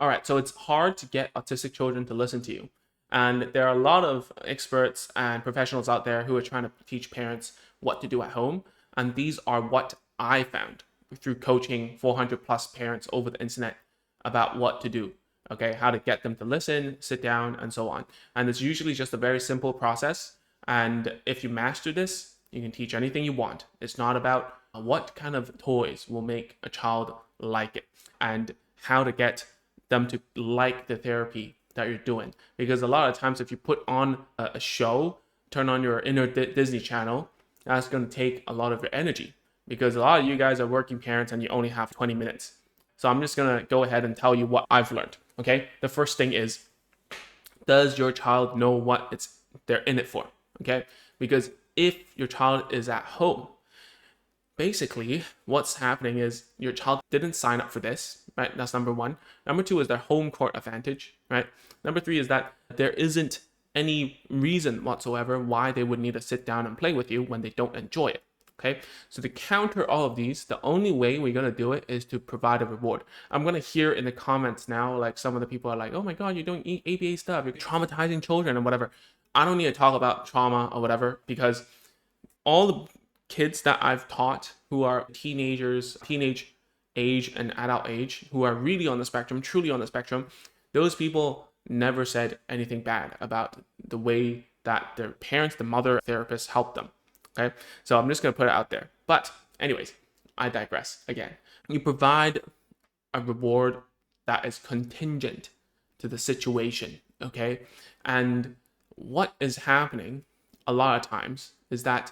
all right, so it's hard to get autistic children to listen to you. And there are a lot of experts and professionals out there who are trying to teach parents what to do at home. And these are what I found through coaching 400 plus parents over the internet about what to do, okay, how to get them to listen, sit down, and so on. And it's usually just a very simple process. And if you master this, you can teach anything you want. It's not about what kind of toys will make a child like it and how to get them to like the therapy that you're doing. Because a lot of times, if you put on a show, turn on your inner Disney channel, that's going to take a lot of your energy, because a lot of you guys are working parents and you only have 20 minutes. So I'm just going to go ahead and tell you what I've learned. Okay. The first thing is, does your child know what they're in it for? Okay. Because if your child is at home, basically what's happening is your child didn't sign up for this, right? That's number one. Number two is their home court advantage, right? Number three is that there isn't any reason whatsoever why they would need to sit down and play with you when they don't enjoy it. Okay, so to counter all of these, the only way we're going to do it is to provide a reward. I'm going to hear in the comments now, like some of the people are like, oh my God, you're doing ABA stuff, you're traumatizing children and whatever. I don't need to talk about trauma or whatever, because all the kids that I've taught who are teenagers, teenage age and adult age, who are really on the spectrum, truly on the spectrum, those people never said anything bad about the way that their parents, the mother therapist helped them. Okay, so I'm just going to put it out there. But anyways, I digress again. You provide a reward that is contingent to the situation. Okay, and what is happening a lot of times is that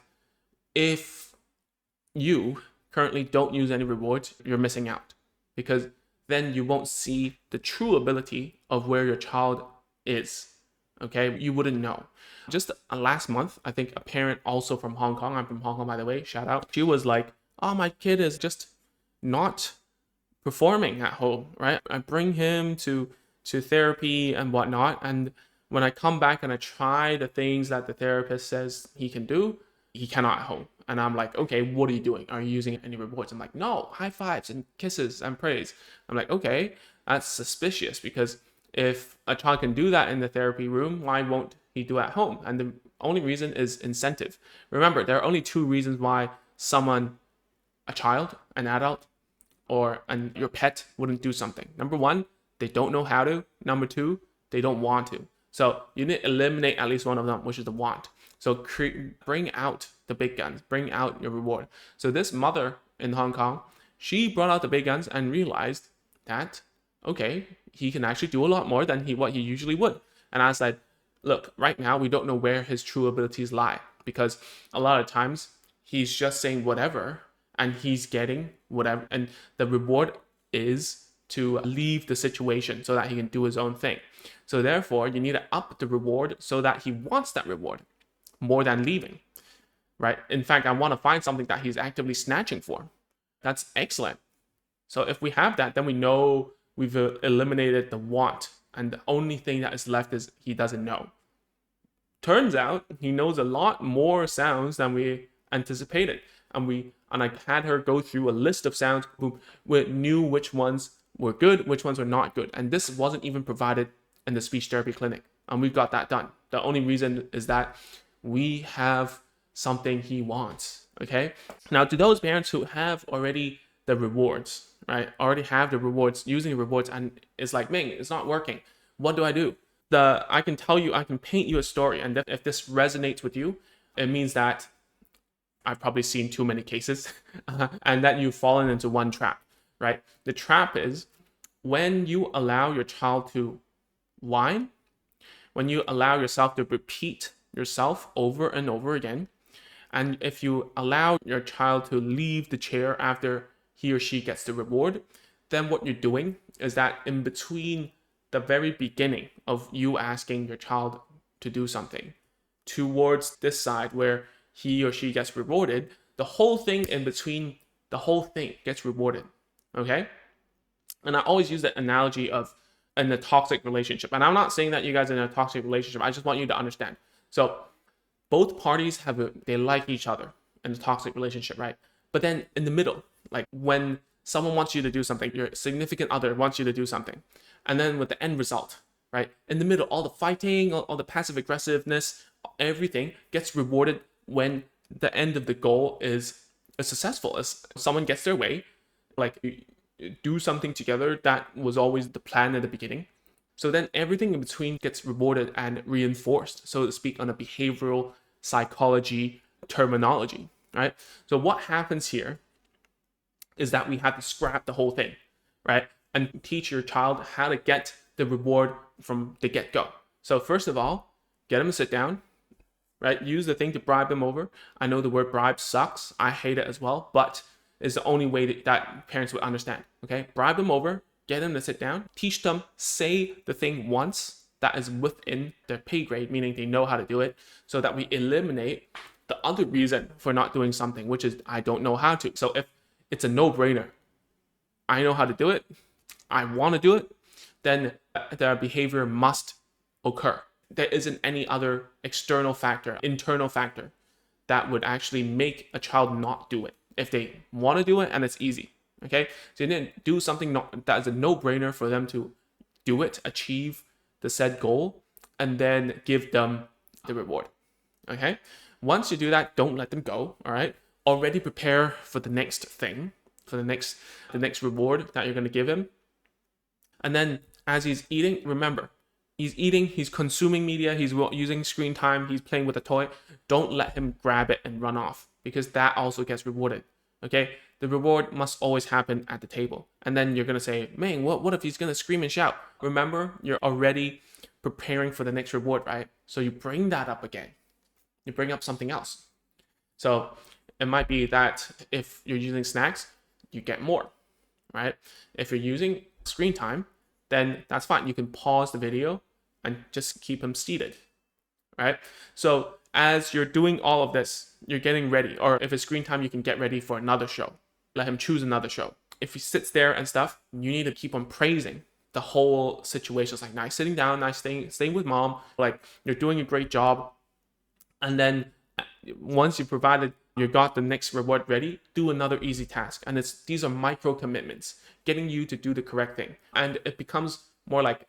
if you currently don't use any rewards, you're missing out, because then you won't see the true ability of where your child is. Okay, you wouldn't know. Just last month, I think a parent also from Hong Kong, I'm from Hong Kong by the way, shout out, she was like, oh, my kid is just not performing at home, right? I bring him to therapy and whatnot, and when I come back and I try the things that the therapist says he can do, he cannot at home. And I'm like, okay, what are you doing? Are you using any rewards? I'm like, no, high fives and kisses and praise. I'm like, okay, that's suspicious, because if a child can do that in the therapy room, why won't he do it at home? And the only reason is incentive. Remember, there are only two reasons why someone, a child, an adult, or your pet wouldn't do something. Number one, they don't know how to. Number two, they don't want to. So you need to eliminate at least one of them, which is the want. So bring out the big guns, bring out your reward. So this mother in Hong Kong, she brought out the big guns and realized that, okay, he can actually do a lot more than what he usually would. And I said, look, right now we don't know where his true abilities lie, because a lot of times he's just saying whatever and he's getting whatever. And the reward is to leave the situation so that he can do his own thing. So therefore, you need to up the reward so that he wants that reward more than leaving, right? In fact, I want to find something that he's actively snatching for. That's excellent. So if we have that, then we know we've eliminated the want, and the only thing that is left is he doesn't know. Turns out he knows a lot more sounds than we anticipated. And I had her go through a list of sounds who knew which ones were good, which ones were not good. And this wasn't even provided in the speech therapy clinic. And we've got that done. The only reason is that we have something he wants. Okay. Now, to those parents who have already the rewards, right? Already have the rewards, using the rewards, and it's like, Ming, it's not working. What do I do? I can tell you, I can paint you a story. And if this resonates with you, it means that I've probably seen too many cases and that you've fallen into one trap, right? The trap is when you allow your child to whine, when you allow yourself to repeat yourself over and over again, and if you allow your child to leave the chair after he or she gets the reward, then what you're doing is that in between the very beginning of you asking your child to do something towards this side where he or she gets rewarded, the whole thing in between, the whole thing gets rewarded. Okay? And I always use that analogy of in a toxic relationship. And I'm not saying that you guys are in a toxic relationship. I just want you to understand. So both parties they like each other in a toxic relationship, right? But then in the middle, like when someone wants you to do something, your significant other wants you to do something, and then with the end result, right? In the middle, all the fighting, all the passive aggressiveness, everything gets rewarded when the end of the goal is successful, as someone gets their way, like do something together that was always the plan at the beginning. So then everything in between gets rewarded and reinforced, so to speak, on a behavioral psychology terminology, right? So what happens here is that we have to scrap the whole thing, right? And teach your child how to get the reward from the get-go. So first of all, get them to sit down, right? Use the thing to bribe them over. I know the word bribe sucks. I hate it as well, but it's the only way that parents would understand, okay? Bribe them over, get them to sit down, teach them, say the thing once that is within their pay grade, meaning they know how to do it, so that we eliminate the other reason for not doing something, which is I don't know how to. So if it's a no-brainer, I know how to do it, I want to do it, then their behavior must occur. There isn't any other external factor, internal factor that would actually make a child not do it if they want to do it and it's easy. Okay, so you didn't do something that is a no-brainer for them to do it, achieve the said goal, and then give them the reward. Okay, once you do that, don't let them go. All right, already prepare for the next thing, for the next reward that you're going to give him. And then as he's eating, remember, he's eating, he's consuming media, he's using screen time, he's playing with a toy. Don't let him grab it and run off, because that also gets rewarded. Okay, the reward must always happen at the table. And then you're going to say, man, what if he's going to scream and shout? Remember, you're already preparing for the next reward, right? So you bring that up again. You bring up something else. So it might be that if you're using snacks, you get more, right? If you're using screen time, then that's fine. You can pause the video and just keep him seated, right? So as you're doing all of this, you're getting ready. Or if it's screen time, you can get ready for another show. Let him choose another show. If he sits there and stuff, you need to keep on praising the whole situation. It's like, nice sitting down, nice staying with mom. Like, you're doing a great job. And then once you got the next reward ready, do another easy task. And these are micro commitments, getting you to do the correct thing. And it becomes more like,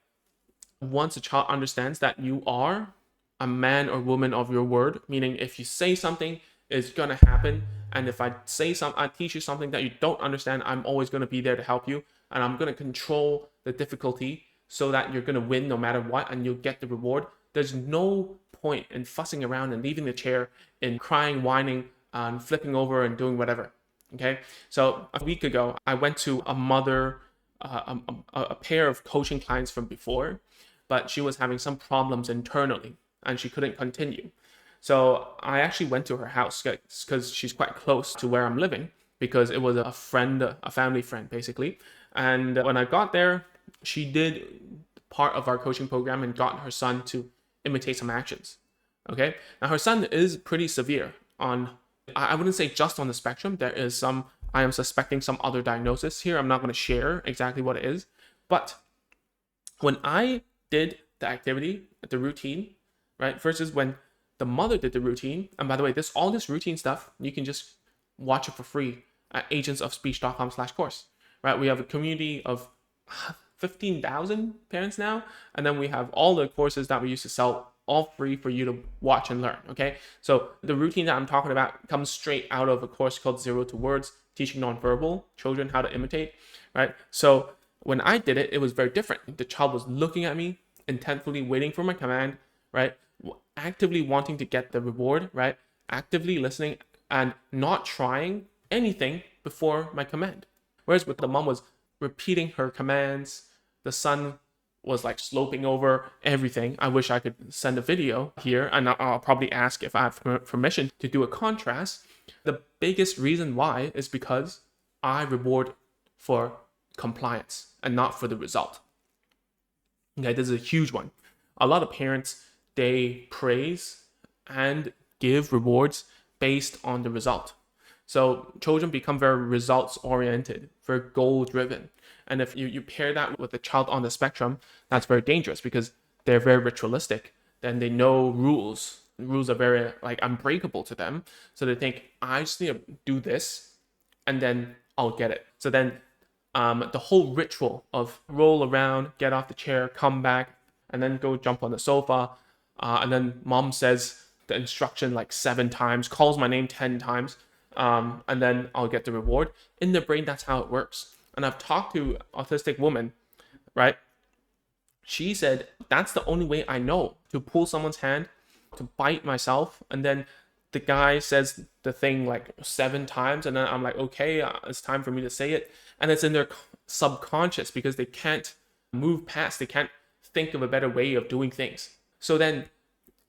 once a child understands that you are a man or woman of your word, meaning if you say something, it's gonna happen. And if I teach you something that you don't understand, I'm always gonna be there to help you. And I'm gonna control the difficulty so that you're gonna win no matter what, and you'll get the reward. There's no point in fussing around and leaving the chair and crying, whining, and flipping over and doing whatever. Okay. So a week ago, I went to a pair of coaching clients from before, but she was having some problems internally and she couldn't continue. So I actually went to her house because she's quite close to where I'm living, because it was a family friend basically. And when I got there, she did part of our coaching program and got her son to imitate some actions. Okay. Now her son is pretty severe I wouldn't say just on the spectrum. There is I am suspecting some other diagnosis here. I'm not going to share exactly what it is. But when I did the activity, the routine, right, versus when the mother did the routine, and by the way, all this routine stuff, you can just watch it for free at agentsofspeech.com/course, right? We have a community of 15,000 parents now, and then we have all the courses that we used to sell, all free for you to watch and learn. Okay, so the routine that I'm talking about comes straight out of a course called 0 to Words, teaching nonverbal children how to imitate, right? So when I did it, it was very different. The child was looking at me intentfully, waiting for my command, right? Actively wanting to get the reward, right? Actively listening and not trying anything before my command. Whereas with the mom was repeating her commands, the son was like sloping over everything. I wish I could send a video here, and I'll probably ask if I have permission to do a contrast. The biggest reason why is because I reward for compliance and not for the result. Okay, this is a huge one. A lot of parents, they praise and give rewards based on the result. So children become very results oriented, very goal driven. And if you pair that with a child on the spectrum, that's very dangerous because they're very ritualistic. Then they know rules. Rules are very unbreakable to them. So they think, I just need to do this and then I'll get it. So then the whole ritual of roll around, get off the chair, come back, and then go jump on the sofa. And then mom says the instruction like 7 times, calls my name 10 times, and then I'll get the reward. In the brain, that's how it works. And I've talked to autistic woman, right? She said, that's the only way I know, to pull someone's hand, to bite myself. And then the guy says the thing like 7 times. And then I'm like, okay, it's time for me to say it. And it's in their subconscious because they can't move past, they can't think of a better way of doing things. So then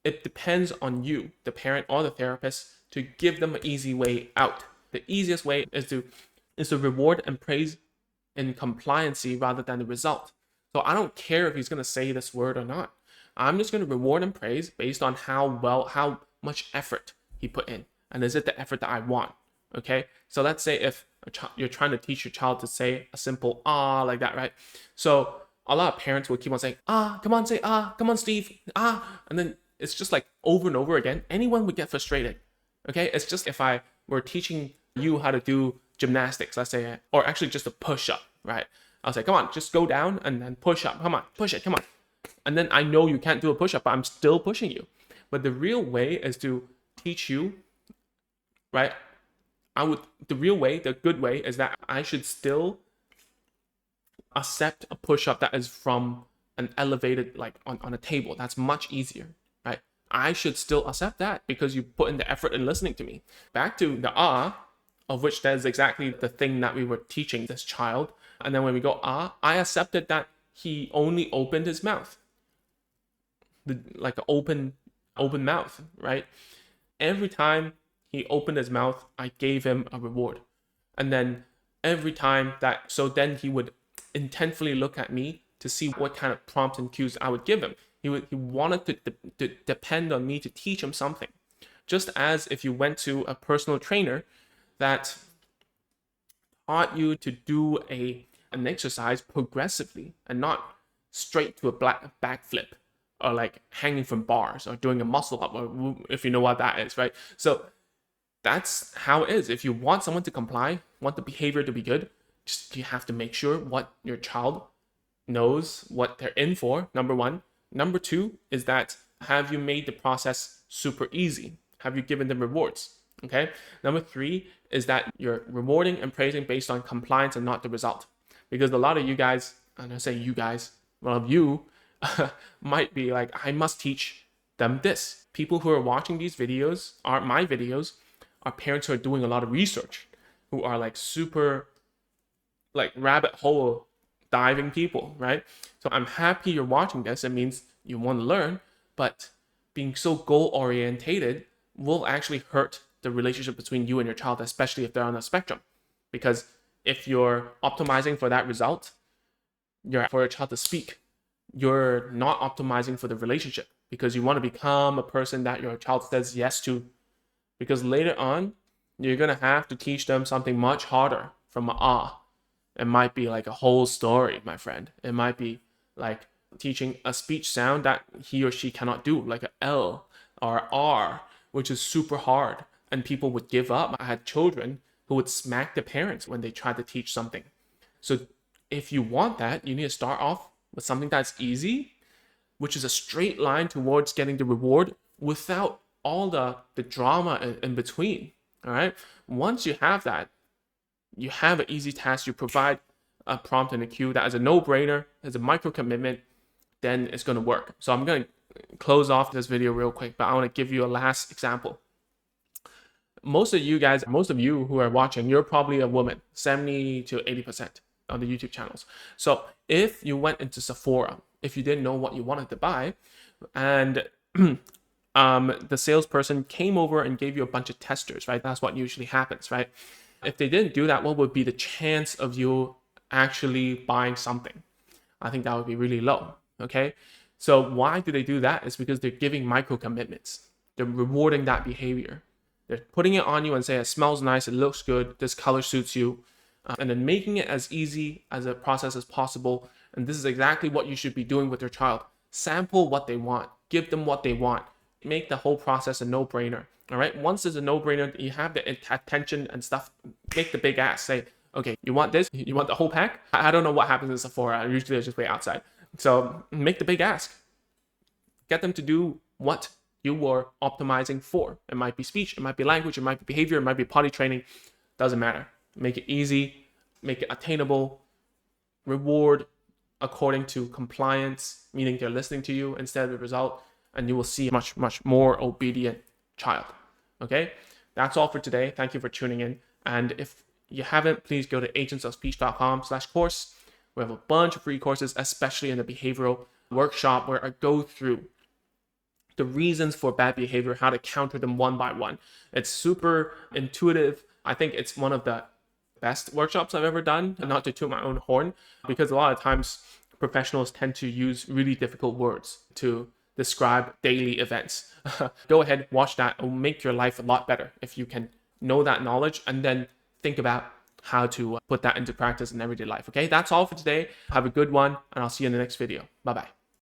it depends on you, the parent or the therapist, to give them an easy way out. The easiest way is to reward and praise in compliancy rather than the result. So I don't care if he's going to say this word or not. I'm just going to reward and praise based on how much effort he put in. And is it the effort that I want? Okay. So let's say if you're trying to teach your child to say a simple ah like that, right? So a lot of parents will keep on saying, ah, come on, say ah, come on, Steve, ah. And then it's just like over and over again. Anyone would get frustrated. Okay. It's just if I were teaching you how to do gymnastics, let's say, or actually just a push up, right? I'll say, come on, just go down and then push up. Come on, push it, come on. And then I know you can't do a push up, but I'm still pushing you. But the real way is to teach you, right? The real way, the good way is that I should still accept a push up that is from an elevated, like on a table. That's much easier, right? I should still accept that because you put in the effort in listening to me. Back to the ah, of which that is exactly the thing that we were teaching this child. And then when we go ah, I accepted that he only opened his mouth, like an open mouth, right? Every time he opened his mouth, I gave him a reward. And then every time so then he would intentfully look at me to see what kind of prompts and cues I would give him. He wanted to depend on me to teach him something. Just as if you went to a personal trainer that taught you to do an exercise progressively and not straight to a backflip or like hanging from bars or doing a muscle up, or if you know what that is, right? So that's how it is. If you want someone to comply, want the behavior to be good, you have to make sure what your child knows what they're in for, number one. Number two is that, have you made the process super easy? Have you given them rewards? Okay. Number three is that you're rewarding and praising based on compliance and not the result. Because a lot of you guys, and I say you guys, well, of you might be like, I must teach them this. People who are watching these videos, are my videos, are parents who are doing a lot of research, who are like super like rabbit hole diving people, right? So I'm happy you're watching this. It means you want to learn, but being so goal orientated will actually hurt the relationship between you and your child, especially if they're on a spectrum. Because if you're optimizing for that result, you're for a child to speak, you're not optimizing for the relationship because you want to become a person that your child says yes to. Because later on, you're going to have to teach them something much harder from an ah. It might be like a whole story, my friend. It might be like teaching a speech sound that he or she cannot do, like a L or R, which is super hard. And people would give up. I had children who would smack their parents when they tried to teach something. So if you want that, you need to start off with something that's easy, which is a straight line towards getting the reward without all the drama in between. All right. Once you have that, you have an easy task. You provide a prompt and a cue that is a no-brainer, as a micro commitment, then it's going to work. So I'm going to close off this video real quick, but I want to give you a last example. Most of you who are watching, you're probably a woman, 70 to 80% on the YouTube channels. So if you went into Sephora, if you didn't know what you wanted to buy, and the salesperson came over and gave you a bunch of testers, right? That's what usually happens, right? If they didn't do that, what would be the chance of you actually buying something? I think that would be really low, okay? So why do they do that? It's because they're giving micro commitments. They're rewarding that behavior. They're putting it on you and say, it smells nice, it looks good, this color suits you, and then making it as easy as a process as possible. And this is exactly what you should be doing with your child. Sample what they want, give them what they want, make the whole process a no-brainer. All right. Once it's a no-brainer, you have the attention and stuff, make the big ass, say, Okay, you want this? You want the whole pack? I don't know what happens in Sephora. Usually I just wait outside. So make the big ask. Get them to do what you were optimizing for. It might be speech, it might be language, it might be behavior, it might be potty training. Doesn't matter. Make it easy, make it attainable, reward according to compliance, meaning they're listening to you instead of the result, and you will see a much more obedient child. Okay, that's all for today. Thank you for tuning in. And if you haven't, please go to agentsofspeech.com/course. We have a bunch of free courses, especially in the behavioral workshop, where I go through the reasons for bad behavior, how to counter them one by one. It's super intuitive. I think it's one of the best workshops I've ever done, and not to toot my own horn, because a lot of times professionals tend to use really difficult words to describe daily events. Go ahead, watch that. It will make your life a lot better if you can know that knowledge and then think about how to put that into practice in everyday life. Okay, that's all for today. Have a good one, and I'll see you in the next video. Bye-bye.